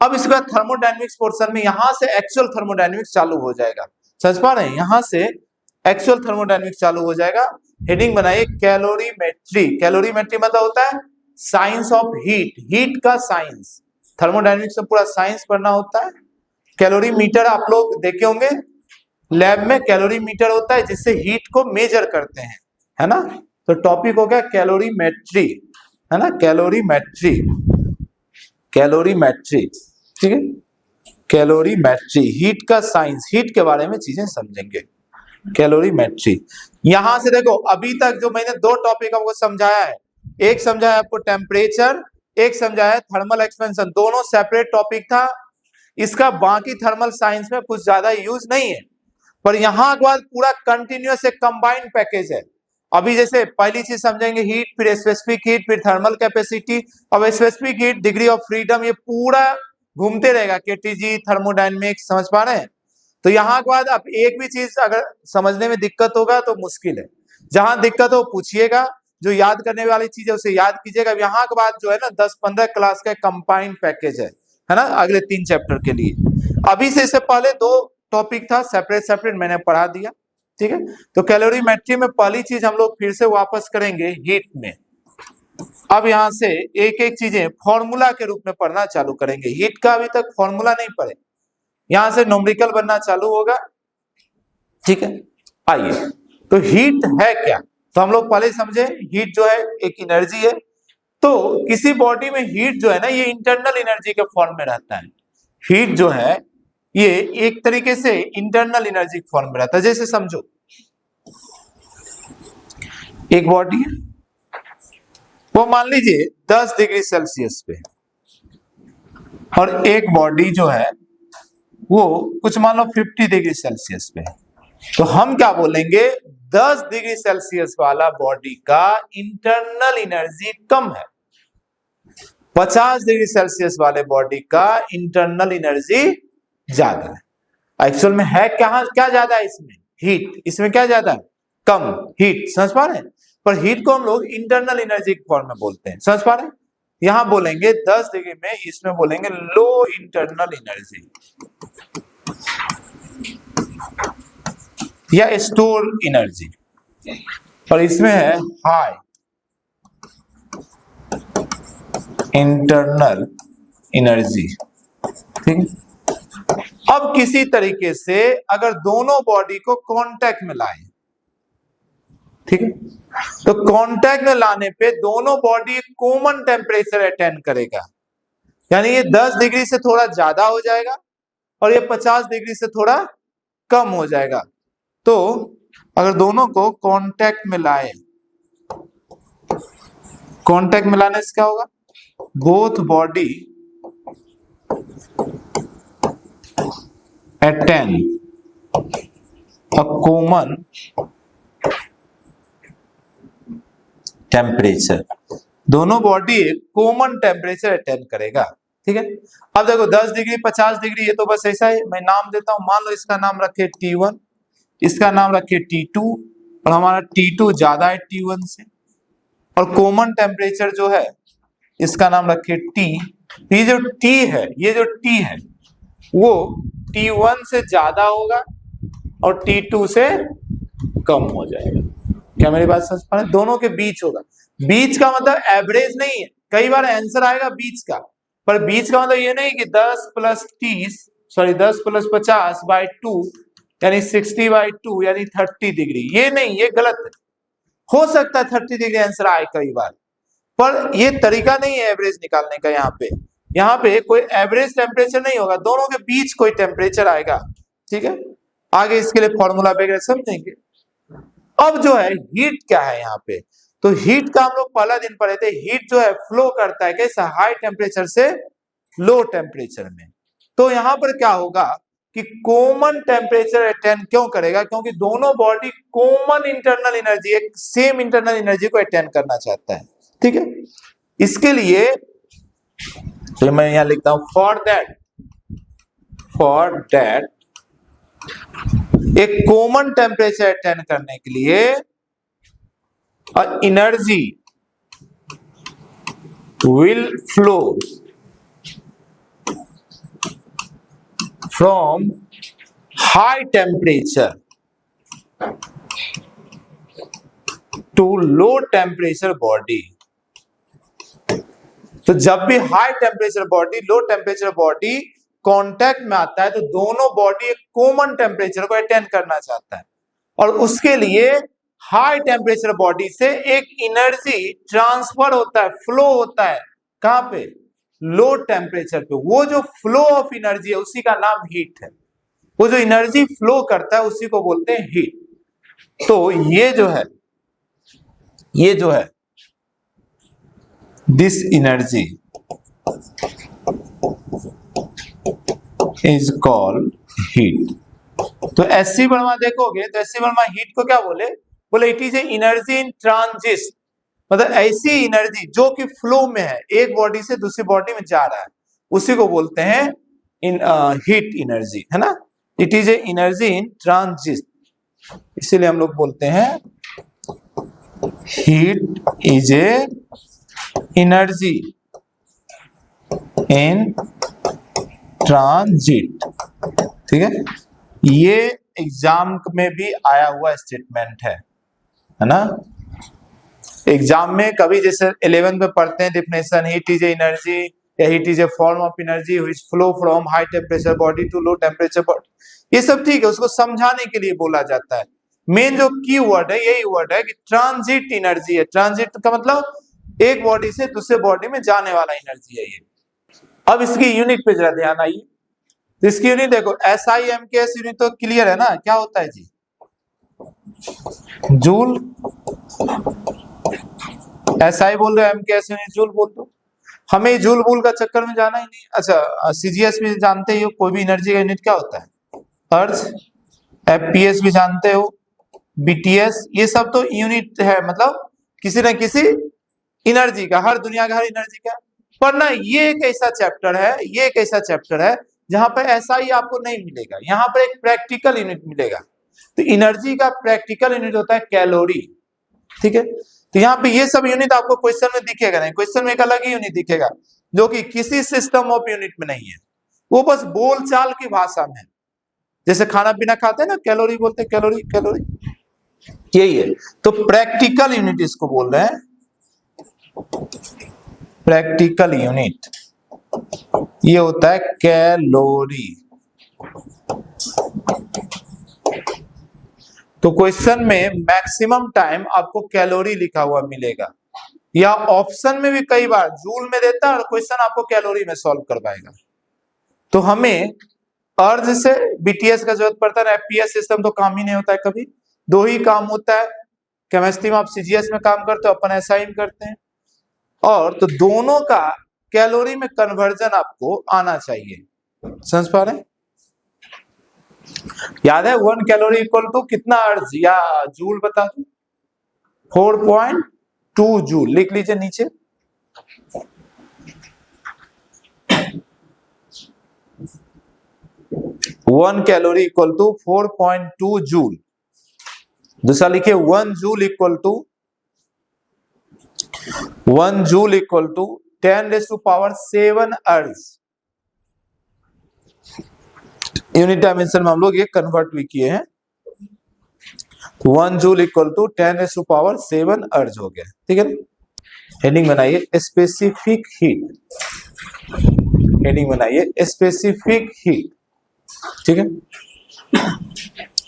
अब इसके बाद थर्मोडायनेमिक्स पोर्शन में यहां से एक्चुअल थर्मोडायनेमिक्स चालू हो जाएगा। समझ पा रहे हैं, यहां से एक्चुअल थर्मोडायनेमिक्स चालू हो जाएगा। हेडिंग बनाइए कैलोरीमेट्री। कैलोरीमेट्री मतलब होता है साइंस ऑफ हीट, हीट का साइंस। थर्मोडायनेमिक्स में पूरा साइंस पढ़ना होता है। कैलोरीमीटर आप लोग देखे होंगे लैब में, कैलोरीमीटर होता है जिससे हीट को मेजर करते हैं, है ना। तो टॉपिक हो गया कैलोरीमेट्री, है ना, कैलोरीमेट्री, कैलोरीमेट्री, ठीक है। कैलोरीमेट्री हीट का साइंस, हीट के बारे में चीजें समझेंगे, कैलोरीमेट्री। यहां से देखो अभी तक जो मैंने दो टॉपिक आपको समझाया है, एक समझाया आपको टेम्परेचर, एक समझाया थर्मल एक्सपेंशन, दोनों सेपरेट टॉपिक था। इसका बाकी थर्मल साइंस में कुछ ज्यादा यूज नहीं है, पर यहां के बाद पूरा कंटिन्यूअस एक कंबाइंड पैकेज है। अभी जैसे पहली चीज समझेंगे हीट, फिर स्पेसिफिक हीट, फिर थर्मल कैपेसिटी, अब specific heat, degree of freedom, ये पूरा घूमते रहेगा, केटीजी, थर्मोडायनेमिक्स, समझ पा रहे हैं। तो यहाँ के बाद अब एक भी चीज अगर समझने में दिक्कत होगा तो मुश्किल है, जहां दिक्कत हो पूछिएगा, जो याद करने वाली चीज है उसे याद कीजिएगा। यहाँ के बाद जो है ना 10-15 क्लास का कंबाइंड पैकेज है ना, अगले 3 चैप्टर के लिए। अभी से इससे पहले 2 टॉपिक था सेपरेट सेपरेट, मैंने पढ़ा दिया, ठीक है। तो कैलोरीमेट्री में पहली चीज हम लोग फिर से वापस करेंगे हीट में। अब यहां से एक एक चीजें फॉर्मूला के रूप में पढ़ना चालू करेंगे। हीट का अभी तक फॉर्मूला नहीं पढ़े, यहां से न्यूमेरिकल बनना चालू होगा, ठीक है। आइए, तो हीट है क्या, तो हम लोग पहले समझे हीट जो है एक एनर्जी है। तो किसी बॉडी में हीट जो है ना ये इंटरनल एनर्जी के फॉर्म में रहता है। हीट जो है ये एक तरीके से इंटरनल एनर्जी के फॉर्म में रहता है। जैसे समझो एक बॉडी है, वो मान लीजिए 10 डिग्री सेल्सियस पे, और एक बॉडी जो है वो कुछ मान लो 50 डिग्री सेल्सियस पे है। तो हम क्या बोलेंगे, 10 डिग्री सेल्सियस वाला बॉडी का इंटरनल एनर्जी कम है, 50 डिग्री सेल्सियस वाले बॉडी का इंटरनल एनर्जी ज्यादा है। एक्चुअल में है क्या ज्यादा है इसमें, हीट, इसमें क्या ज्यादा है, कम हीट, समझ पा रहे हैं। पर हीट को हम लोग इंटरनल एनर्जी के फॉर्म में बोलते हैं, समझ पा रहे हैं। यहां बोलेंगे 10 डिग्री में, इसमें बोलेंगे लो इंटरनल एनर्जी या स्टोर एनर्जी, और इसमें है हाई इंटरनल एनर्जी, ठीक है। अब किसी तरीके से अगर दोनों बॉडी को कांटेक्ट में लाएं, ठीक है, तो कांटेक्ट में लाने पे दोनों बॉडी कॉमन टेम्परेचर अटेंड करेगा, यानी ये 10 डिग्री से थोड़ा ज्यादा हो जाएगा और ये 50 डिग्री से थोड़ा कम हो जाएगा। तो अगर दोनों को कांटेक्ट में लाए, कांटेक्ट में लाने से क्या होगा, both body attain a common temperature, दोनों बॉडी कॉमन टेम्परेचर अटेन करेगा, ठीक है। अब देखो 10 डिग्री 50 डिग्री ये तो बस ऐसा है, मैं नाम देता हूं, मान लो इसका नाम रखे T1, इसका नाम रखे T2, और हमारा T2 ज्यादा है T1 से, और कॉमन टेम्परेचर जो है इसका नाम रखे T। ये जो T है, ये जो T है वो T1 से ज्यादा होगा और T2 से कम हो जाएगा। क्या मेरी बात समझ पा रहे हैं, दोनों के बीच होगा। बीच का मतलब एवरेज नहीं है, कई बार आंसर आएगा बीच का, पर बीच का मतलब ये नहीं कि 10 + 30 सॉरी 10 + 50/2 यानी 60/2 यानी 30 डिग्री, ये नहीं, ये गलत है। हो सकता है 30 डिग्री आंसर आए कई बार, पर ये तरीका नहीं है एवरेज निकालने का। यहाँ पे कोई एवरेज टेम्परेचर नहीं होगा, दोनों के बीच कोई टेम्परेचर आएगा, ठीक है। आगे इसके लिए फॉर्मूला वगैरह समझेंगे। अब जो है हीट क्या है यहाँ पे, तो हीट का हम लोग पहला दिन पढ़े थे। हीट जो है फ्लो करता है कैसा, हाई टेम्परेचर से लो टेम्परेचर में। तो यहाँ पर क्या होगा कि कॉमन टेम्परेचर अटेन क्यों करेगा, क्योंकि दोनों बॉडी कॉमन इंटरनल एनर्जी, एक सेम इंटरनल एनर्जी को अटेन करना चाहता है, ठीक है। इसके लिए तो मैं यहां लिखता हूं फॉर दैट एक कॉमन टेम्परेचर अटेन करने के लिए energy will flow from high temperature to low temperature body. तो जब भी high temperature body low temperature body contact में आता है तो दोनों बॉडी एक कॉमन टेम्परेचर को अटेन करना चाहता है, और उसके लिए हाई टेम्परेचर बॉडी से एक एनर्जी ट्रांसफर होता है, फ्लो होता है। कहां पे? लो टेम्परेचर पे। वो जो फ्लो ऑफ एनर्जी है उसी का नाम हीट है। वो जो एनर्जी फ्लो करता है उसी को बोलते हैं हीट। तो ये जो है this energy is called heat. तो एससी वर्मा देखोगे तो एससी वर्मा हीट को क्या बोले it is a energy in transit, मतलब ऐसी एनर्जी जो कि फ्लो में है, एक बॉडी से दूसरी बॉडी में जा रहा है, उसी को बोलते हैं इन हीट एनर्जी, है ना। It is a energy in transit, इसीलिए हम लोग बोलते हैं heat is A energy in transit. ठीक है, ये एग्जाम में भी आया हुआ स्टेटमेंट है ना। एग्जाम में कभी जैसे 11th में पढ़ते हैं डिफिनेशन, हीट इज एनर्जी या heat is a form of energy which flow from high temperature body to low temperature body, ये सब ठीक है, उसको समझाने के लिए बोला जाता है। मेन जो की वर्ड है यही वर्ड है कि ट्रांजिट एनर्जी है। ट्रांजिट का मतलब एक बॉडी से दूसरे बॉडी में जाने वाला एनर्जी है ये। अब इसकी यूनिट पे जरा ध्यान आइए। तो इसकी यूनिट देखो, SI MKS यूनिट तो क्लियर है ना, क्या होता है जी? जूल। SI बोल रहे हो, MKS यूनिट जूल बोल दो। हमें जूल बूल का चक्कर में जाना ही नहीं। अच्छा, CGS भी जानते ही हो, कोई भी एनर्जी का यूनिट क्या होता है? अर्ज। FPS भी जानते हो, BTS, ये सब तो यूनिट है, मतलब किसी न किसी एनर्जी का, हर दुनिया का हर एनर्जी का। पर ना ये एक ऐसा चैप्टर है जहां पर SI आपको नहीं मिलेगा, यहाँ पर एक प्रैक्टिकल यूनिट मिलेगा। तो एनर्जी का प्रैक्टिकल यूनिट होता है कैलोरी। ठीक है, तो यहाँ पे ये सब यूनिट आपको क्वेश्चन में दिखेगा नहीं, क्वेश्चन में एक अलग ही यूनिट दिखेगा जो कि किसी सिस्टम ऑफ यूनिट में नहीं है, वो बस बोलचाल की भाषा में। जैसे खाना पीना खाते हैं ना, कैलोरी बोलते हैं, कैलोरी कैलोरी, यही है। तो प्रैक्टिकल यूनिट इसको बोल रहे हैं, प्रैक्टिकल यूनिट ये होता है कैलोरी। तो क्वेश्चन में मैक्सिमम टाइम आपको कैलोरी लिखा हुआ मिलेगा, या ऑप्शन में भी कई बार जूल में देता है और क्वेश्चन आपको कैलोरी में सॉल्व करवाएगा। तो हमें अर्ज से BTS का जरूरत पड़ता है, FPS सिस्टम तो काम ही नहीं होता है कभी, दो ही काम होता है। केमिस्ट्री में आप CGS में काम करते हो, अपन SI में करते हैं, और तो दोनों का कैलोरी में कन्वर्जन आपको आना चाहिए। समझ पा रहे हैं? याद है 1 कैलोरी इक्वल टू कितना अर्ज या जूल बता दो? 4.2 जूल। लिख लीजिए नीचे। One calorie equal to 4.2 joule. दूसरा लिखिए 1 जूल इक्वल टू 10⁻⁷ अर्ज। यूनिट डायमेंशन में हम लोग ये कन्वर्ट भी किए हैं। 1 जूल इक्वल टू 10⁻⁷ अर्ज हो गया। ठीक है, हेडिंग बनाइए स्पेसिफिक हीट। हेडिंग बनाइए स्पेसिफिक हीट। ठीक है,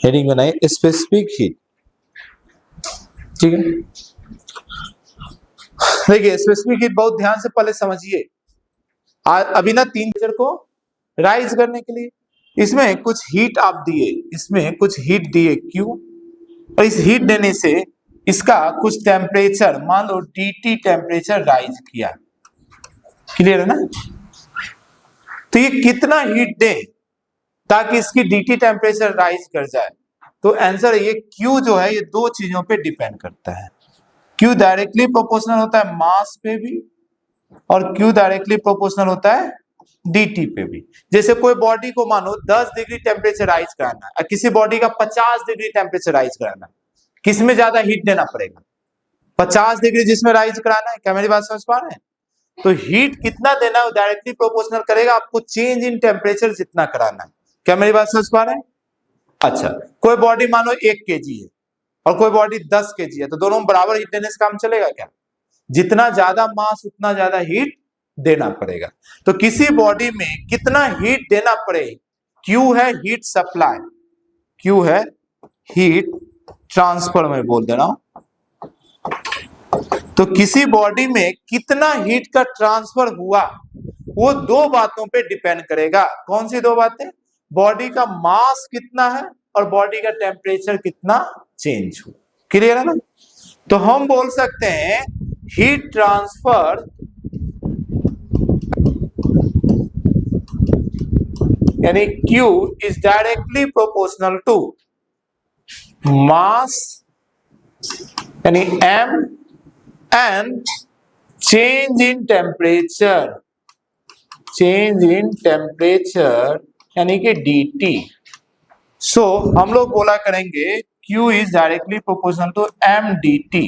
हेडिंग बनाइए स्पेसिफिक हीट। ठीक है, देखिए स्पेसिफिक हीट बहुत ध्यान से पहले समझिए। अभी ना 3 टेम्परेचर को राइज करने के लिए इसमें कुछ हीट आप दिए, इसमें कुछ हीट दिए Q, और इस हीट देने से इसका कुछ टेम्परेचर, मान लो DT टेम्परेचर राइज किया। क्लियर है ना? तो ये कितना हीट दे ताकि इसकी DT टेम्परेचर राइज कर जाए? तो आंसर ये Q जो है ये दो चीजों पे डिपेंड करता है। Q डायरेक्टली प्रोपोर्शनल होता है मास पे भी, और Q डायरेक्टली प्रोपोर्शनल होता है DT पे भी। जैसे कोई बॉडी को मानो 10 डिग्री टेम्परेचर राइज कराना है और किसी बॉडी का 50 डिग्री टेम्परेचर राइज कराना है, किसमें ज्यादा हीट देना पड़ेगा? 50 डिग्री जिसमें राइज कराना है। क्या मेरी बात समझ पा रहे हैं? तो हीट कितना देना है वो डायरेक्टली प्रोपोर्शनल करेगा आपको चेंज इन टेम्परेचर जितना कराना है। क्या मेरी बात समझ पा रहे हैं? अच्छा, कोई बॉडी मान लो 1 kg है और कोई बॉडी 10 kg है, तो दोनों में बराबर हीट देने से काम चलेगा क्या? जितना ज्यादा मास उतना ज्यादा हीट देना पड़ेगा। तो किसी बॉडी में कितना हीट देना पड़े, Q है हीट सप्लाई, Q है हीट ट्रांसफर, मैं बोल दे रहा हूं। तो किसी बॉडी में कितना हीट का ट्रांसफर हुआ वो दो बातों पे डिपेंड करेगा। कौन सी दो बातें? बॉडी का मास कितना है और बॉडी का टेम्परेचर कितना चेंज हुआ। क्लियर है ना? तो हम बोल सकते हैं हीट ट्रांसफर यानी Q is directly proportional to mass यानी M and change in temperature, change in temperature यानी कि dt। सो हम लोग बोला करेंगे Q is directly proportional to M dt।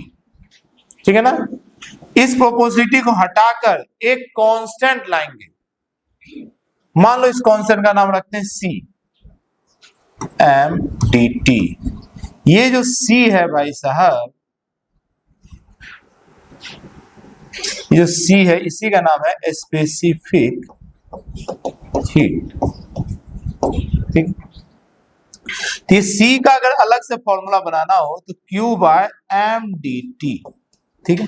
ठीक है ना? इस प्रोपोर्शनलिटी को हटाकर एक कांस्टेंट लाएंगे। मान लो इस कांस्टेंट का नाम रखते हैं C M dt। ये जो C है भाई साहब, ये जो C है इसी का नाम है स्पेसिफिक हीट। ठीक, तो C का अगर अलग से फॉर्मूला बनाना हो तो Q बाय M dt। ठीक है,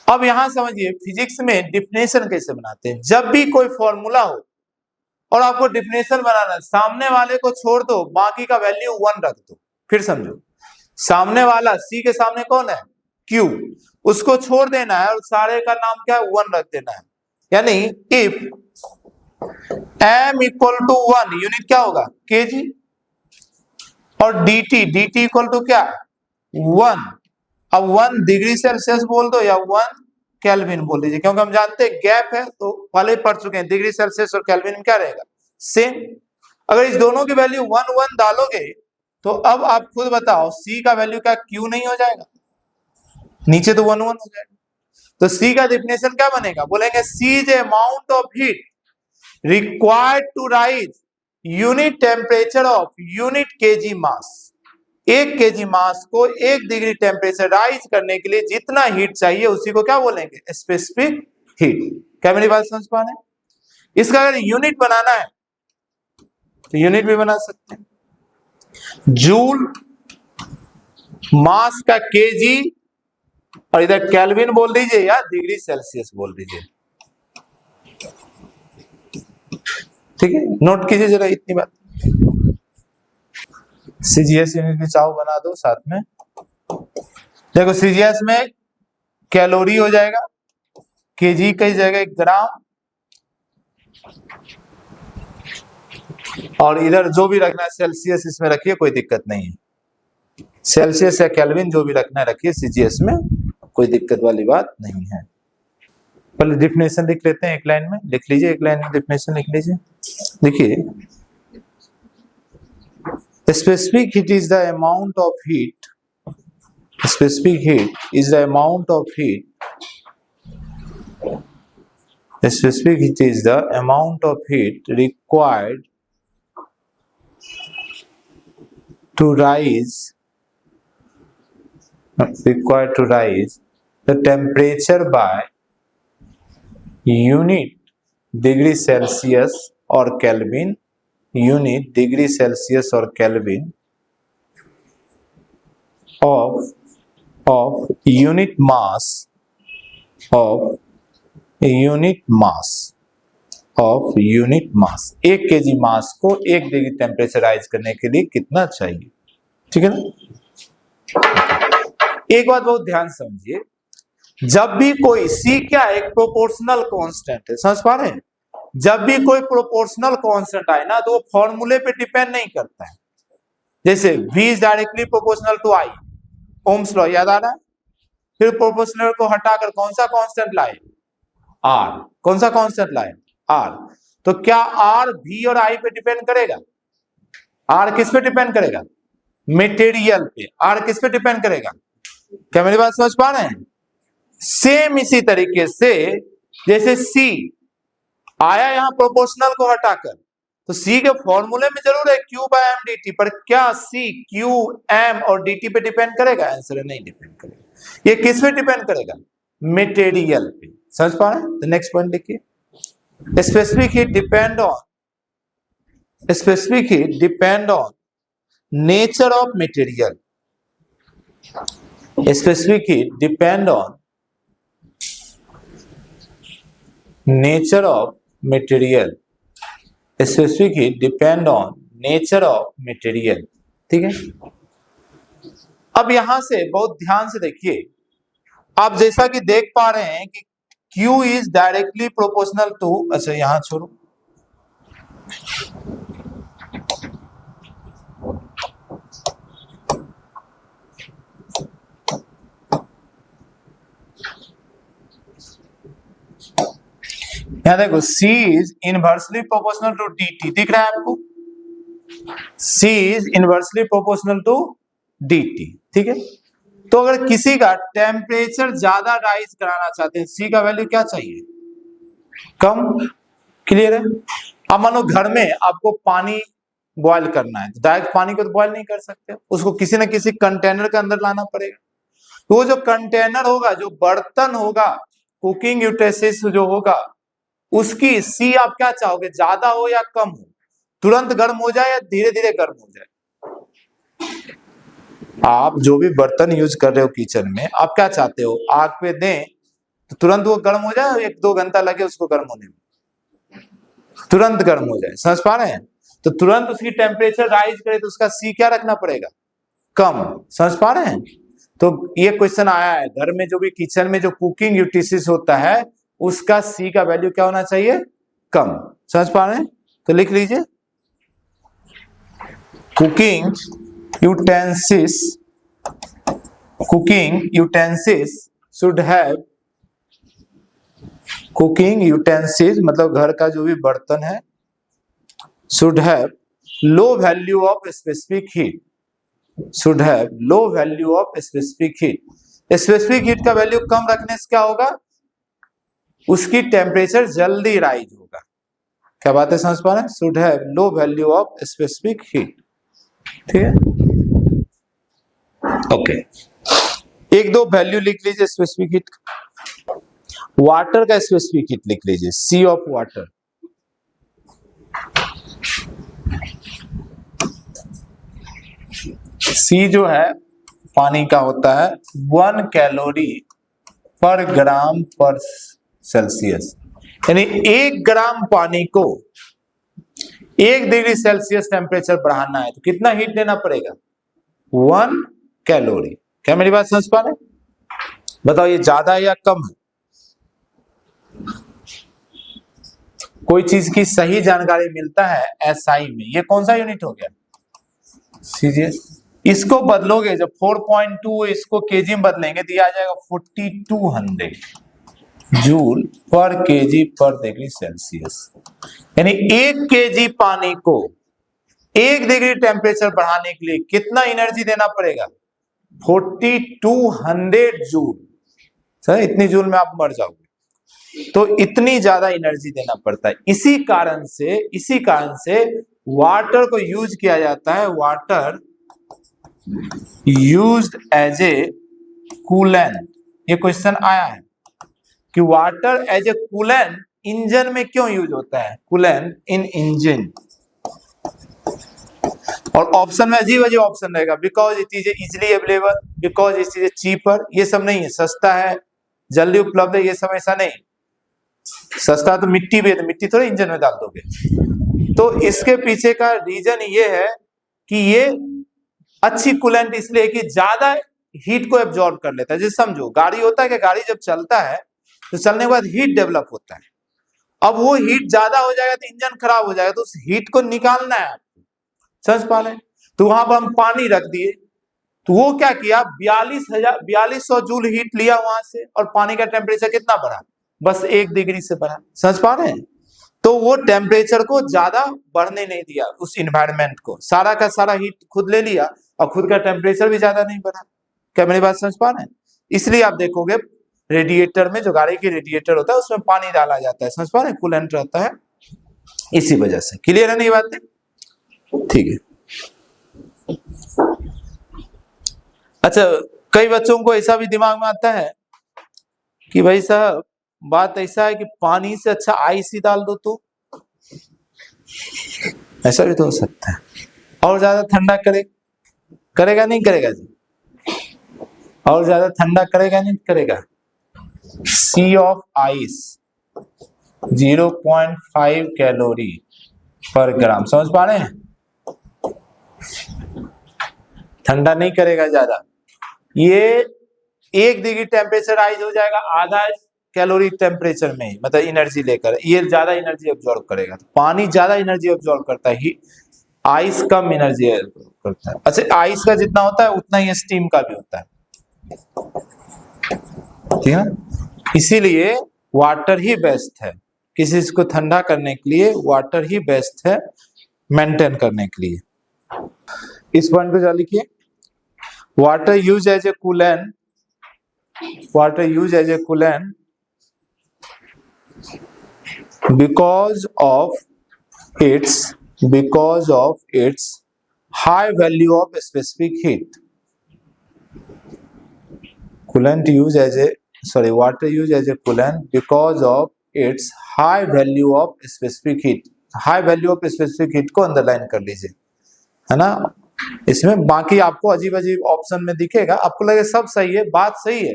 अब यहां समझिए फिजिक्स में डिफिनेशन कैसे बनाते हैं। जब भी कोई फॉर्मूला हो और आपको डिफिनेशन बनाना है, सामने वाले को छोड़ दो, बाकी का वैल्यू 1 रख दो। फिर समझो, सामने वाला C के सामने कौन है? Q, उसको छोड़ देना है और सारे का नाम क्या है? 1 रख देना है। यानी if M equal to 1, unit क्या होगा? kg, और dt इक्वल टू क्या? 1। अब 1 डिग्री सेल्सियस बोल दो या 1 केल्विन बोल दीजिए, क्योंकि हम जानते हैं गैप है, तो पहले ही पढ़ चुके हैं डिग्री सेल्सियस और केल्विन में क्या रहेगा? सेम। अगर इस दोनों की वैल्यू 1 1 डालोगे तो अब आप खुद बताओ C का वैल्यू क्या Q नहीं हो जाएगा? नीचे तो 1 1 हो जाएगा। तो C का डिफिनेशन क्या बनेगा? बोलेंगे C is amount of heat required to raise unit temperature of unit kg mass. 1 kg mass को 1 डिग्री टेम्परेचर राइज करने के लिए जितना हीट चाहिए उसी को क्या बोलेंगे? Specific heat. क्या मेरी बात समझ पा रहे हैं? इसका अगर यूनिट बनाना है तो यूनिट भी बना सकते हैं, जूल मास का kg, और इधर केल्विन बोल दीजिए या डिग्री सेल्सियस बोल दीजिए। ठीक है, नोट कीजिए जरा इतनी बात। सीजीएस यूनिट की चाव बना दो साथ में। देखो सीजीएस में कैलोरी हो जाएगा, केजी की जगह ग्राम, और इधर जो भी रखना है सेल्सियस इसमें रखिए, कोई दिक्कत नहीं है। सेल्सियस या केल्विन जो भी रखना है रखिए, सीजीएस में कोई दिक्कत वाली बात नहीं है। पहले डिफिनेशन लिख लेते हैं, एक लाइन में लिख लीजिए, एक लाइन में डिफिनेशन लिख लीजिए। देखिए, specific heat is the amount of heat, specific heat is the amount of heat, specific heat is the amount of heat required to rise the temperature by unit degree Celsius or Kelvin, unit degree Celsius or Kelvin of unit mass of unit mass 1 kg mass को 1 degree temperature rise करने के लिए कितना चाहिए? ठीक है ना? एक बात बहुत ध्यान समझिए, जब भी कोई C क्या एक प्रोपोर्शनल कांस्टेंट है, समझ पा रहे हैं? जब भी कोई प्रोपोर्शनल कांस्टेंट आए ना तो वो फॉर्मूले पे डिपेंड नहीं करता है। जैसे V is directly proportional to I, Ohm's law याद आ रहा है? फिर प्रोपोर्शनल को हटाकर कौन सा कांस्टेंट लाए? R। कौन सा कांस्टेंट लाए? R। तो क्या R V और I पे डिपेंड करेगा? R किस पे डिपेंड करेगा? मटेरियल पे। R किस पे डिपेंड करेगा? क्या मेरी बात समझ पा रहे हैं? सेम इसी तरीके से जैसे C आया यहां प्रोपोर्शनल को हटाकर, तो सी के फॉर्मूले में जरूर है Q by M D T, पर क्या सी क्यू एम और डी टी पे डिपेंड करेगा? आंसर है नहीं डिपेंड करेगा। ये किस पे डिपेंड करेगा? मटेरियल पे। समझ पा रहे हैं? तो नेक्स्ट पॉइंट देखिए, specific heat depend on, specific heat depend on nature of material, specific heat depend on nature of material, specific heat depend on nature of material. ठीक है, अब यहां से बहुत ध्यान से देखिए, आप जैसा कि देख पा रहे हैं कि Q is directly proportional to, अच्छा यहां छोड़ो, यहां देखो C is inversely proportional to dt, दिख रहा है आपको? C is inversely proportional to dt। ठीक है, तो अगर किसी का टेम्परेचर ज्यादा राइज कराना चाहते हैं, C का वैल्यू क्या चाहिए? कम। क्लियर है? अब मानो घर में आपको पानी बॉयल करना है, तो डायरेक्ट पानी को तो बॉयल नहीं कर सकते, उसको किसी न किसी कंटेनर के अंदर लाना पड़ेगा। तो वो जो कंटेनर होगा, जो बर्तन होगा, कुकिंग यूटेंसिल्स जो होगा, उसकी सी आप क्या चाहोगे, ज्यादा हो या कम हो? तुरंत गर्म हो जाए या धीरे धीरे गर्म हो जाए? आप जो भी बर्तन यूज कर रहे हो किचन में, आप क्या चाहते हो, आग पे दें तो तुरंत वो गर्म हो जाए, 1-2 घंटा लगे उसको गर्म होने में? तुरंत गर्म हो जाए। समझ पा रहे हैं? तो तुरंत उसकी टेम्परेचर राइज करे तो उसका सी क्या रखना पड़ेगा? कम। समझ पा रहे हैं? तो ये क्वेश्चन आया है, घर में जो भी किचन में जो कुकिंग यूटेंसिल्स होता है, उसका सी का वैल्यू क्या होना चाहिए? कम। समझ पा रहे हैं? तो लिख लीजिए, cooking utensils, cooking utensils should have, cooking utensils मतलब घर का जो भी बर्तन है, should have low value of specific heat, should have low value of specific heat. Specific heat का वैल्यू कम रखने से क्या होगा? उसकी टेम्परेचर जल्दी राइज होगा। क्या बात है? समझ पा रहे हैं? Should have low value of specific heat. ठीक है, ओके। 1-2 वैल्यू लिख लीजिए स्पेसिफिक हीट। वाटर का स्पेसिफिक हीट लिख लीजिए, सी ऑफ वाटर, सी जो है पानी का होता है 1 कैलोरी पर ग्राम पर सेल्सियस, यानी 1 ग्राम पानी को 1 डिग्री सेल्सियस टेम्परेचर बढ़ाना है तो कितना हीट देना पड़ेगा? 1 कैलोरी। क्या मेरी बात समझ पा रहे? बताओ ये ज्यादा है या कम है? कोई चीज की सही जानकारी मिलता है एसआई में, ये कौन सा यूनिट हो गया? सीजीएस। इसको बदलोगे जब 4.2 इसको केजी में बदलेंगे तो ये आ जाएगा 4200 जूल पर केजी पर डिग्री सेल्सियस। यानी 1 केजी पानी को 1 डिग्री टेम्परेचर बढ़ाने के लिए कितना एनर्जी देना पड़ेगा? 4200 जूल। सर इतनी जूल में आप मर जाओगे, तो इतनी ज्यादा एनर्जी देना पड़ता है। इसी कारण से वाटर को यूज किया जाता है, water used as a coolant. ये क्वेश्चन आया है कि water as a coolant engine में क्यों यूज होता है? Coolant in engine. और ऑप्शन में अजीब अजीब ऑप्शन रहेगा, because it is easily available, because it is cheaper. ये सब नहीं है, सस्ता है, जल्दी उपलब्ध है, ये सब ऐसा नहीं। सस्ता तो मिट्टी भी है, तो मिट्टी थोड़ी इंजन में डाल दोगे। तो इसके पीछे का रीजन ये है कि ये अच्छी कूलेंट इसलिए कि ज्यादा हीट को एब्जॉर्ब कर लेता है। जैसे समझो गाड़ी होता है कि गाड़ी जब चलता है तो चलने के बाद हीट डेवलप होता है। अब वो हीट ज्यादा हो जाएगा तो इंजन खराब हो जाएगा, तो उस हीट को निकालना है आपको। समझ पा रहे? तो वहां पर हम पानी रख दिए, तो वो क्या किया, 4200 जूल हीट लिया वहां से, और पानी का टेम्परेचर कितना बढ़ा? बस 1 डिग्री से बढ़ा। समझ पा रहे हैं? तो वो टेम्परेचर को ज्यादा बढ़ने नहीं दिया, उस इन्वायरमेंट को सारा का सारा हीट खुद ले लिया और खुद का टेम्परेचर भी ज्यादा नहीं बढ़ा। क्या मेरी बात समझ पा रहे हैं? इसलिए आप देखोगे रेडिएटर में, जो गाड़ी की रेडिएटर होता है उसमें पानी डाला जाता है। समझ पा रहे हैं? कूलेंट रहता है, इसी वजह से। क्लियर है नहीं बात? ठीक है। अच्छा, कई बच्चों को ऐसा भी दिमाग में आता है कि भाई साहब बात ऐसा है कि पानी से अच्छा आइस ही डाल दो, तो ऐसा भी तो हो सकता है। और ज्यादा ठंडा करेगा नहीं करेगा जी? और ज्यादा ठंडा करेगा नहीं करेगा? सी ऑफ आइस 0.5 कैलोरी पर ग्राम, समझ पा रहे हैं? ठंडा नहीं करेगा ज्यादा, ये 1 डिग्री टेम्परेचर राइज हो जाएगा आधा कैलोरी टेम्परेचर में, मतलब एनर्जी लेकर, ये ज्यादा एनर्जी अब्सॉर्ब करेगा। पानी ज्यादा एनर्जी अब्सॉर्ब करता है, आइस कम एनर्जी करता है। अच्छा, आइस का जितना होता है उतना ही स्टीम का भी होता है, ठीक है? इसीलिए वाटर ही बेस्ट है, किसी चीज को ठंडा करने के लिए वाटर ही बेस्ट है मेंटेन करने के लिए। इस पॉइंट को जरा लिखिए, water use as a coolant, water use as a coolant because of its high value of specific heat. Water used as a coolant because of its high value of specific heat. High value of specific heat को underline कर लीजिए, है ना? इसमें बाकी आपको अजीब अजीब ऑप्शन में दिखेगा, आपको लगे सब सही है, बात सही है,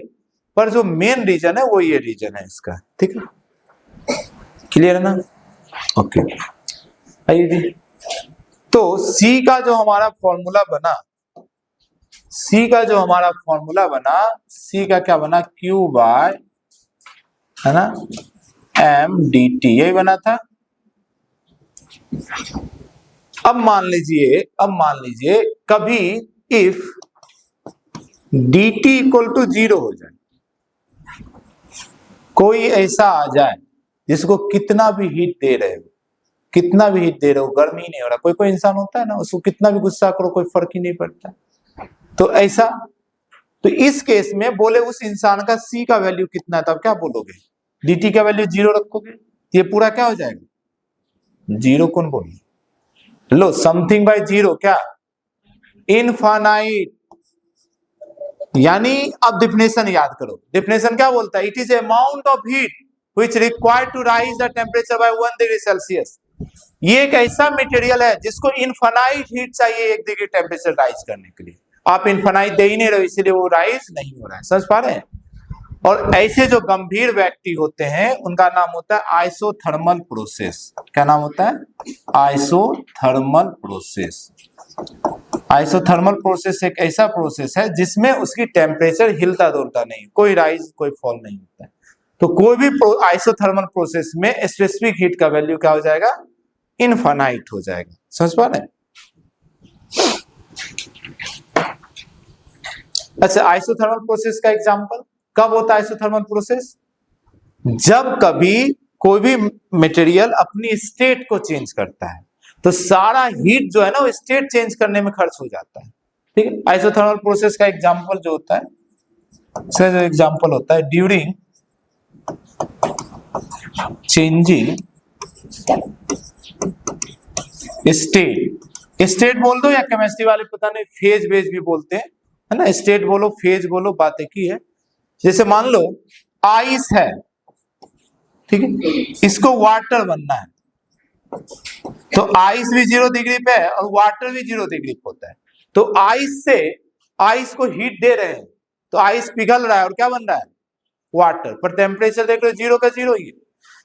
पर जो मेन रीजन है वो ये रीजन है इसका, ठीक है? क्लियर है ना? ओके, आइए जी। तो सी का जो हमारा फॉर्मूला बना, सी का क्या बना? Q बाय, है ना, एम डी टी, यही बना था। अब मान लीजिए कभी if D T equal to 0 हो जाए, कोई ऐसा आ जाए जिसको कितना भी हीट दे रहे हो, गर्मी नहीं हो रहा, कोई इंसान होता है ना, उसको कितना भी गुस्सा करो कोई फर्क ही नहीं पड़ता, तो ऐसा, तो इस केस में बोले उस इंसान का सी का वैल्यू कितना है, तब क्या बोलोगे? dt का वैल्यू 0 रखोगे, ये पूरा क्या हो जाएगा? 0 कौन बोले? लो, समथिंग बाय 0 क्या? इनफाइनाइट। यानी अब डिफिनेशन याद करो, डिफिनेशन क्या बोलता है? It is amount of heat which required to rise the temperature by 1 degree Celsius. ये एक ऐसा मटेरियल है जिसको इनफाइनाइट हीट चाहिए 1 डिग्री टेम्परेचर राइज करने के लिए, आप इनफाइनाइट दे ही नहीं रहे, इसलिए वो राइज नहीं हो रहा है, समझ पा रहे हैं? और ऐसे जो गंभीर व्यक्ति होते हैं उनका नाम होता है आइसोथर्मल प्रोसेस। क्या नाम होता है? Isothermal process. आइसोथर्मल प्रोसेस एक ऐसा प्रोसेस है जिसमें उसकी टेम्परेचर हिलता डुलता नहीं, कोई राइज कोई फॉल नहीं होता है। तो कोई भी आइसोथर्मल प्रोसेस में स्पेसिफिक हीट का वैल्यू क्या हो जाएगा? इनफाइनाइट हो जाएगा, समझ पा रहे हैं? अच्छा, आइसोथर्मल प्रोसेस का एग्जांपल कब होता है? आइसोथर्मल प्रोसेस जब कभी कोई भी मटेरियल अपनी स्टेट को चेंज करता है, तो सारा हीट जो है ना वो स्टेट चेंज करने में खर्च हो जाता है, ठीक है? आइसोथर्मल प्रोसेस का एग्जांपल जो होता है, इसका जो एग्जांपल होता है, ड्यूरिंग चेंजिंग स्टेट बोल दो या केमिस्ट्री वाले पता नहीं फेज वेज भी बोलते हैं, है ना? स्टेट बोलो फेज बोलो, बात एक ही है। जैसे मान लो आइस है, ठीक है, इसको वाटर बनना है, तो आइस भी 0 डिग्री पे है और वाटर भी 0 डिग्री पे होता है, तो आइस से आइस को हीट दे रहे हैं, तो आइस पिघल रहा है और क्या बन रहा है? वाटर। पर टेम्परेचर देख लो 0 का 0 ही है।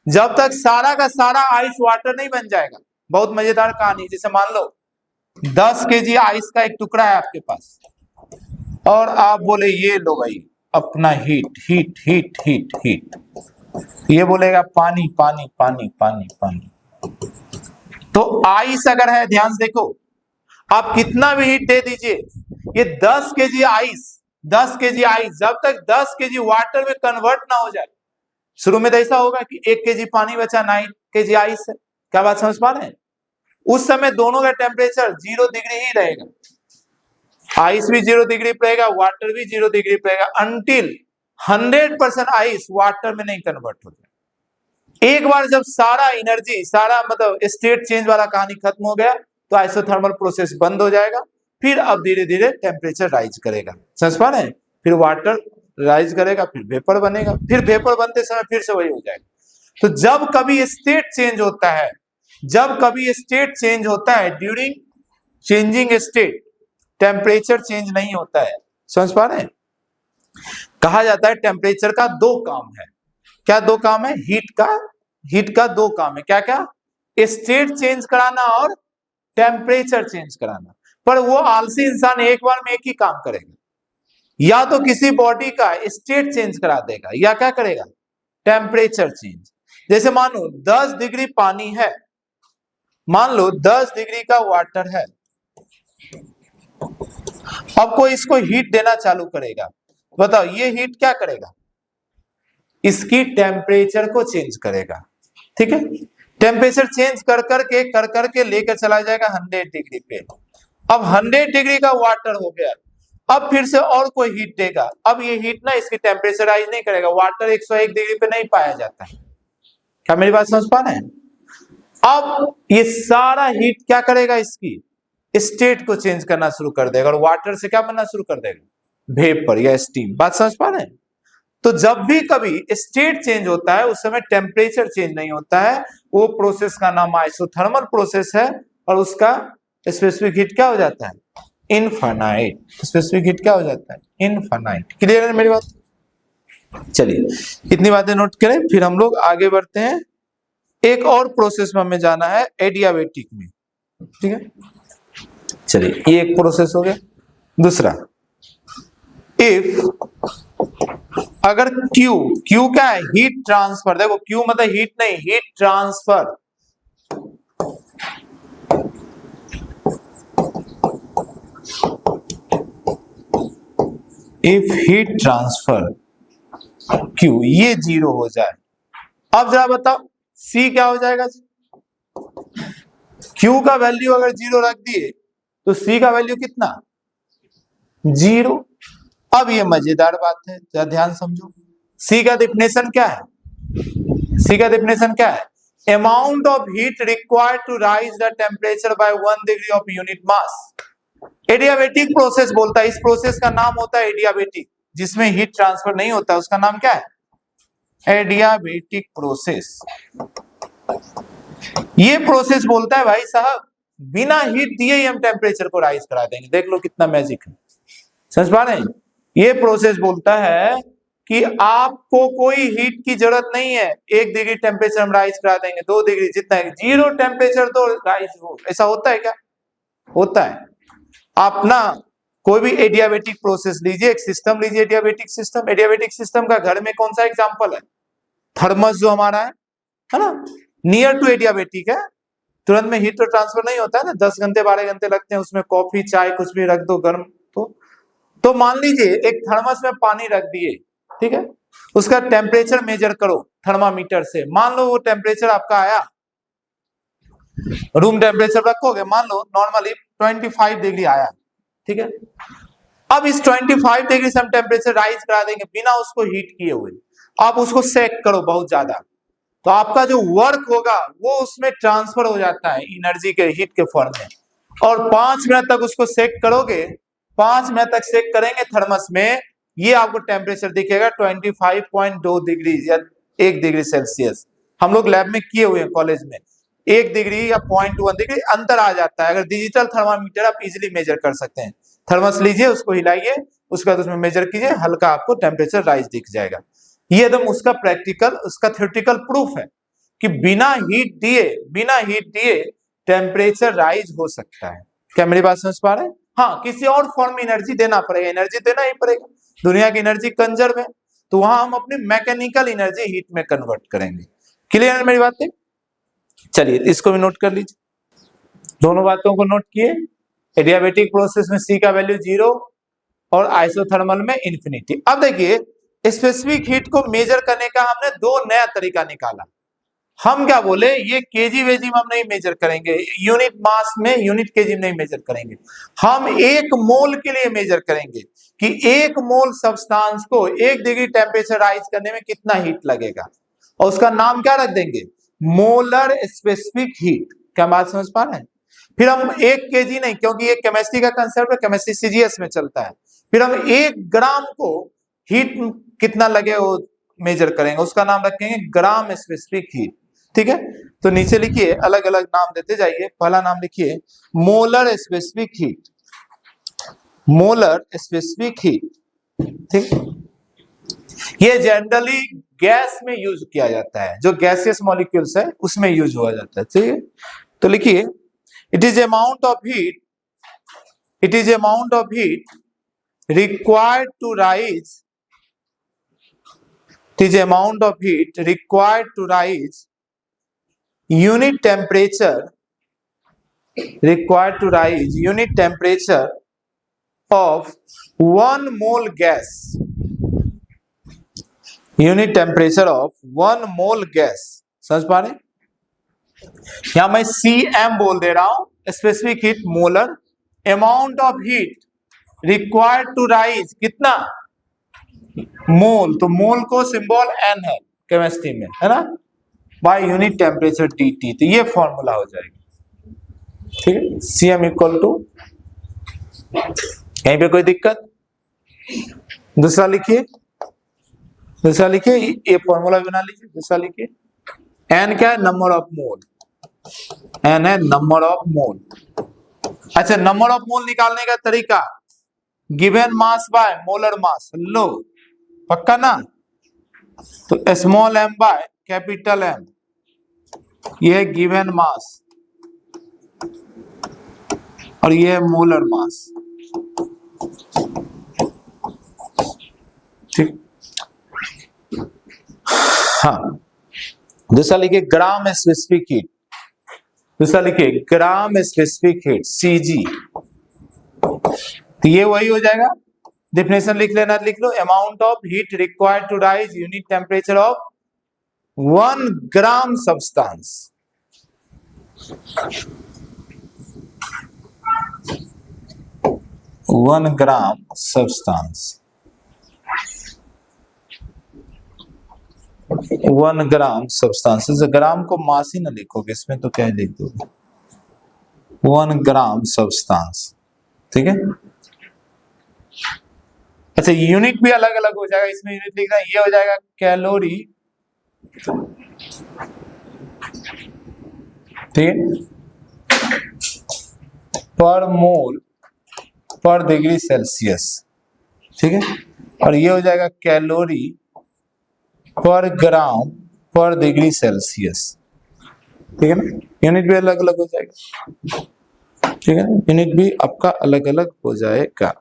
जब तक सारा का सारा आइस वाटर नहीं बन जाएगा, बहुत मजेदार कहानी, जैसे मान लो 10 केजी आइस का एक टुकड़ा है आपके पास, और आप बोले ये लो भाई अपना heat heat heat heat heat, ये बोलेगा पानी पानी पानी पानी पानी। तो आइस अगर है, ध्यान से देखो, आप कितना भी हीट दे दीजिए, ये 10 केजी आइस जब तक 10 केजी वाटर में कन्वर्ट ना हो जाए, शुरू में तो ऐसा होगा कि 1 केजी पानी बचा, 9 केजी आइस है। क्या बात समझ पा रहे हैं? उस समय दोनों का टेम्परेचर 0 डिग्री ही रहेगा, आइस भी 0 डिग्री पे रहेगा, वाटर भी 0 डिग्री पे रहेगा, अनटिल 100% आइस वाटर में नहीं कन्वर्ट हो जाए। एक बार जब सारा एनर्जी, सारा मतलब स्टेट चेंज वाला कहानी खत्म हो गया तो आइसोथर्मल प्रोसेस बंद हो जाएगा। फिर अब धीरे धीरे टेम्परेचर राइज करेगा, समझ पा रहे हैं? फिर वाटर राइज करेगा, फिर वेपर बनेगा, फिर वेपर बनते समय फिर से वही हो जाएगा। तो जब कभी स्टेट चेंज होता है, जब कभी स्टेट चेंज होता है, during changing state temperature change नहीं होता है, समझ पा रहे हैं? कहा जाता है टेम्परेचर का दो काम है। क्या दो काम है? हीट का दो काम है। क्या क्या? स्टेट चेंज कराना और टेम्परेचर चेंज कराना। पर वो आलसी इंसान एक बार में एक ही काम करेगा, या तो किसी बॉडी का स्टेट चेंज करा देगा या क्या करेगा? Temperature change. जैसे मान लो 10 डिग्री पानी है, मान लो 10 डिग्री का वाटर है, अब कोई इसको हीट देना चालू करेगा, बताओ ये हीट क्या करेगा? इसकी टेम्परेचर को चेंज करेगा, ठीक है? टेम्परेचर चेंज कर करके लेकर चला जाएगा 100 डिग्री पे। अब 100 डिग्री का वाटर हो गया, अब फिर से और कोई हीट देगा, अब ये हीट ना इसकी टेम्परेचर राइज नहीं करेगा, वाटर 101 डिग्री पे नहीं पाया जाता है। क्या मेरी बात समझ पा रहे हैं? अब ये सारा हीट क्या करेगा? इसकी स्टेट को चेंज करना शुरू कर देगा और वाटर से क्या बनना शुरू कर देगा? वेपर या स्टीम। बात समझ पा रहे हैं? तो जब भी कभी स्टेट चेंज होता है उस समय टेम्परेचर चेंज नहीं होता है, वो प्रोसेस का नाम आइसोथर्मल प्रोसेस है और उसका स्पेसिफिक हीट क्या हो जाता है? इनफाइनाइट। स्पेसिफिक हीट क्या हो जाता है? इनफाइनाइट। क्लियर है मेरी बात? चलिए इतनी बातें नोट करें, फिर हम लोग आगे बढ़ते हैं। एक और प्रोसेस में हमें जाना है एडियाबेटिक में, ठीक है? चलिए ये एक प्रोसेस हो गया। दूसरा, इफ अगर Q क्या है? Heat transfer. देखो Q मतलब हीट नहीं, heat transfer. If heat transfer Q ये 0 हो जाए, अब जरा बताओ C क्या हो जाएगा? Q का वैल्यू अगर 0 रख दिए तो C का वैल्यू कितना? 0। अब ये मजेदार बात है, जरा ध्यान समझो। C का डेफिनेशन क्या है? C का डेफिनेशन क्या है? Amount of heat required to raise the temperature by 1 degree of unit mass. Adiabatic process बोलता है, इस प्रोसेस का नाम होता है एडियाबेटिक। जिसमें हीट ट्रांसफर नहीं होता उसका नाम क्या है? Adiabatic process. ये प्रोसेस बोलता है भाई साहब बिना हीट दिए ही हम टेम्परेचर को राइज करा देंगे। देख लो कितना मैजिक है, समझ पा रहे हैं? ये प्रोसेस बोलता है कि आपको कोई हीट की जरूरत नहीं है, 1 डिग्री टेम्परेचर हम राइज करा देंगे, 2 डिग्री, जितना है 0 टेम्परेचर तो राइज हो। ऐसा होता है क्या? होता है। आप ना कोई भी एडियाबेटिक प्रोसेस लीजिए, एक सिस्टम लीजिए एडियाबेटिक सिस्टम। एडियाबेटिक सिस्टम का घर में कौन सा एग्जांपल है? थर्मस जो हमारा है ना, नियर टू एडियाबेटिक है। तुरंत में हीट तो ट्रांसफर नहीं होता है ना, 10 घंटे 12 घंटे लगते हैं, उसमें कॉफी चाय कुछ भी रख दो गर्म। तो मान लीजिए एक थर्मस में पानी रख दिए, ठीक है? उसका टेम्परेचर मेजर करो थर्मामीटर से। मान लो वो टेम्परेचर आपका आया, रूम टेम्परेचर रखोगे, मान लो नॉर्मली 25 डिग्री आया, ठीक है? अब इस 25 डिग्री से हम टेम्परेचर राइज करा देंगे बिना उसको हीट किए हुए। आप उसको सेक करो बहुत ज्यादा, तो आपका जो वर्क होगा वो उसमें ट्रांसफर हो जाता है एनर्जी के, हीट के फॉर्म में। और 5 मिनट तक उसको सेक करोगे, 5 मिनट तक सेक करेंगे थर्मस में, ये आपको टेम्परेचर दिखेगा 25.2 डिग्री या 1 डिग्री सेल्सियस। हम लोग लैब में किए हुए हैं कॉलेज में, 1 डिग्री या 0.1 डिग्री अंतर आ जाता है। अगर डिजिटल थर्मामीटर आप इजीली मेजर कर सकते हैं। थर्मस लीजिए, उसको हिलाइए, उसके बाद उसमें मेजर कीजिए, हल्का आपको टेम्परेचर राइज दिख जाएगा। ये एकदम उसका प्रैक्टिकल, उसका थ्योरेटिकल प्रूफ है कि बिना हीट दिए टेम्परेचर राइज हो सकता है। क्या मेरी बात समझ पा रहे हैं? हाँ, किसी और फॉर्म में एनर्जी देना पड़ेगा, एनर्जी देना ही पड़ेगा। दुनिया की एनर्जी कंजर्व है, तो वहां हम अपनी मैकेनिकल एनर्जी हीट में कन्वर्ट करेंगे। क्लियर है मेरी बातें? चलिए इसको भी नोट कर लीजिए, दोनों बातों को नोट किए। एडियाबेटिक प्रोसेस में C का वैल्यू 0 और आइसोथर्मल में इंफिनिटी। अब देखिए स्पेसिफिक हीट को मेजर करने का हमने 2 नया तरीका निकाला। हम क्या बोले, ये केजी वेजी में हम नहीं मेजर करेंगे, यूनिट मास में, यूनिट केजी में नहीं मेजर करेंगे, हम 1 मोल के लिए मेजर करेंगे कि 1 मोल सब्सटेंस को 1 डिग्री टेम्परेचर राइज करने में कितना हीट लगेगा। और उसका नाम क्या रख देंगे, मोलर स्पेसिफिक हीट। क्या बात समझ पा रहे हैं? फिर हम 1 kg नहीं, क्योंकि ये केमिस्ट्री का कंसेप्ट है, केमिस्ट्री सीजीएस में चलता है। फिर हम 1 ग्राम को हीट कितना लगे वो मेजर करेंगे, उसका नाम रखेंगे ग्राम स्पेसिफिक हीट। ठीक है, तो नीचे लिखिए, अलग अलग नाम देते जाइए। पहला नाम लिखिए molar specific heat, molar specific heat. ठीक, ये जनरली गैस में यूज किया जाता है, जो गैसियस मॉलिक्यूल्स है उसमें यूज हुआ जाता है। ठीक है, तो लिखिए it is amount of heat, it is amount of heat required to rise, it is amount of heat required to rise unit temperature, required to rise unit temperature of 1 mole gas, unit temperature of 1 mole gas। समझ पा रहे? यहां मैं CM बोल दे रहा हूं, specific heat molar, amount of heat required to raise कितना, मोल, तो मोल को सिंबल N है केमिस्ट्री में, है ना, बाय यूनिट टेम्परेचर TT। तो ये फॉर्मूला हो जाएगा। ठीक है, CM इक्वल टू, यहीं पे कोई दिक्कत? दूसरा लिखिए, दूसरा लिखिए, ये फॉर्मूला बना लीजिए। दूसरा लिखिए, N क्या है, नंबर ऑफ मोल, N है नंबर ऑफ मोल। अच्छा, नंबर ऑफ मोल निकालने का तरीका, given mass by molar mass. लो, पक्का ना? तो small m by capital M, ये है गिवन मास और ये है मोलर मास। ठीक, हाँ। दूसरा लिखिए ग्राम स्पेसिफिक हीट, दूसरा लिखिए ग्राम स्पेसिफिक हीट CG। तो ये वही हो जाएगा, डेफिनेशन लिख लेना, लिख लो, amount of heat required to raise unit temperature of 1 gram substance, 1 gram substance, 1 gram substance. Gram को मास ही ना लिखोगे इसमें, तो क्या लिख दोगे, 1 ग्राम सब्सटेंस। ठीक है, अच्छा यूनिट भी अलग अलग हो जाएगा, इसमें यूनिट लिखना, ये हो जाएगा कैलोरी। ठीक है, पर मोल पर डिग्री सेल्सियस। ठीक है, और ये हो जाएगा कैलोरी पर ग्राम पर डिग्री सेल्सियस। ठीक है ना, यूनिट भी अलग अलग हो जाएगा। ठीक है, यूनिट भी आपका अलग अलग हो जाएगा।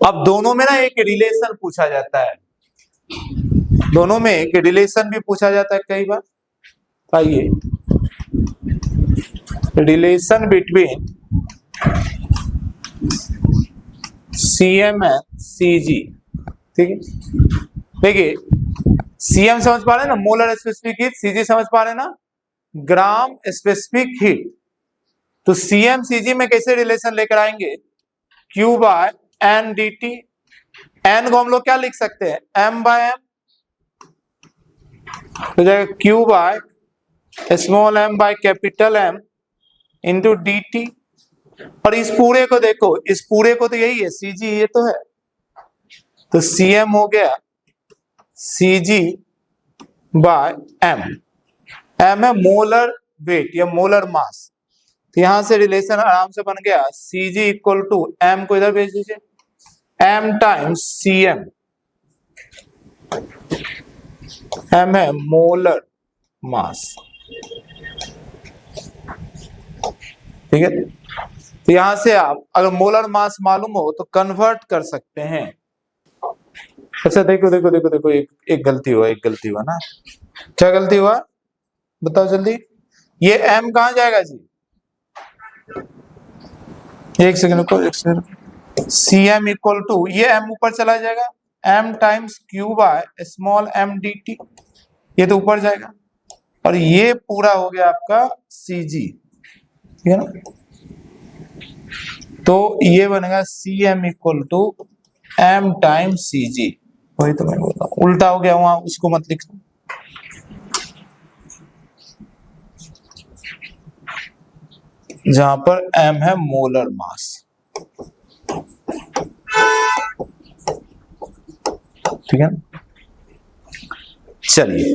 अब दोनों में ना एक रिलेशन पूछा जाता है, दोनों में एक रिलेशन भी पूछा जाता है कई बार। आइए, relation between CM and CG। ठीक है, देखिए CM समझ पा रहे हैं ना, मोलर स्पेसिफिक हीट, CG समझ पा रहे हैं ना, ग्राम स्पेसिफिक हीट। तो CM CG में कैसे रिलेशन लेकर आएंगे, Q by N dt। N को हम लोग क्या लिख सकते हैं, M बाय M, तो जाएगा Q by small m by capital M into dt। और इस पूरे को देखो, इस पूरे को तो यही है CG, ये तो है, तो CM हो गया CG बाय M। M है मोलर वेट या मोलर मास, तो यहां से रिलेशन आराम से बन गया, CG इक्वल टू M को इधर भेज दीजिए, M टाइम्स CM। M है मोलर मास। ठीक है, तो यहां से आप अगर मोलर मास मालूम हो तो कन्वर्ट कर सकते हैं। अच्छा देखो देखो देखो देखो, एक गलती हुआ, एक गलती हुआ ना। क्या गलती हुआ बताओ जल्दी। ये M कहां जाएगा जी, एक सेकंड रुको, एक सेकंड। CM इक्वल टू, ये M ऊपर चला जाएगा, M times Q by small m dt, ये तो ऊपर जाएगा, और ये पूरा हो गया आपका CG। ठीक है ना, तो ये बनेगा CM equal to M times CG। वही तो मैं बोल रहा हूं, उल्टा हो गया वहां, उसको मत लिखना। जहां पर m है मोलर मास। ठीक है, चलिए